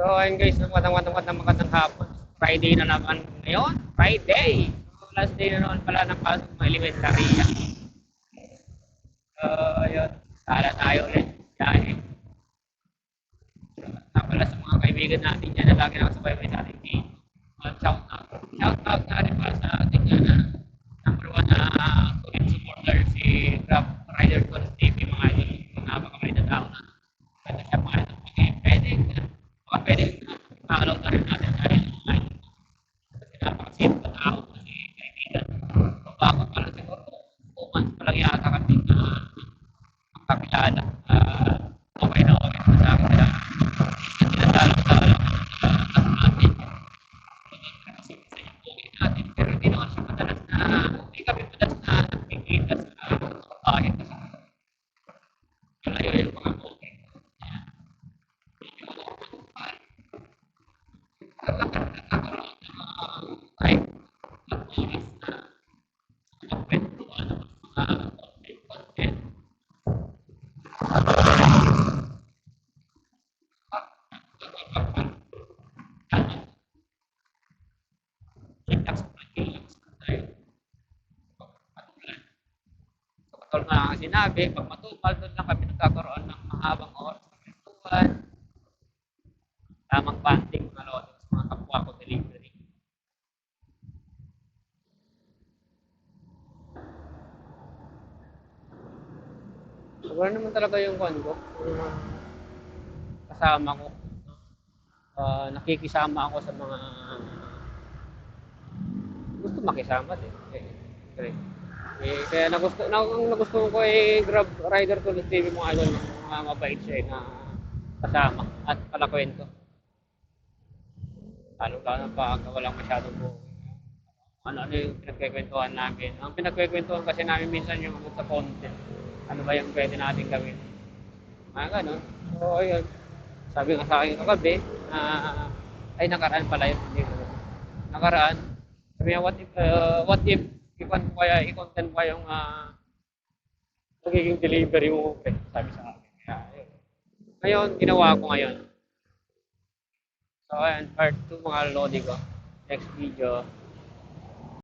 So, ayun guys, magandang hapon. Friday na naman ngayon. Friday! So, last day na naman pala ng pasok ng elementary. So, ayun. Sala tayo ulit. Biyahe. Pala sa mga kaibigan natin dyan na lagi nakasabay sa ating team. Shout out. Shout out natin para sa ating number one na solid supporter si Grab Rider Tour TV, mga idol. Mga napakabait na tao na. Pwede siya mga idol. Pwede follow na rin natin dahil mga idol. Kasi napakasin pa tao kasi kaibigan. So, baka pala siguro 2 months pa lang yata kami na magkakilala. Okay na sa akin sila. Tinatalo sa natin. Kasi isa yung okay natin. Pero hindi naman siya madalas na hindi kami madalas na nagkikita sa bahay kasi malayo yung mga okay. Ay, ang oras na magkwentuhan ng mga content. Relax tayo. Katulad na sinabi, pag matumal, doon lang kami nagkakaroon ng mahabang oras ng kwentuhan, tamang banding, mga lodi, sa mga kapwa ko delivery. Siguro naman talaga yung ko, yung kasama ko. Nakikisama ako sa mga gusto makisama din. Kaya nagustuhan ko Grab Rider to the TV, mga idol, mga mabait siya na kasama at palakwento. Lalo pa walang masyadong buhay. Ano yung pinagkikwentuhan namin. Ang pinagkikwentuhan kasi namin minsan yung sa content. Ano ba yung pwede natin gawin? Mga ganun. So, ayun. Sabi nga sa akin kagabi, ay nakaraan pala yun. Hindi ko. Nakaraan. Sabi nga, what if i-content pa yung magiging delivery mo? Sabi sa akin. Kaya, ayun. Ngayon, ginawa ko ngayon. So, ayan, part 2 mga lodi ko. Next video.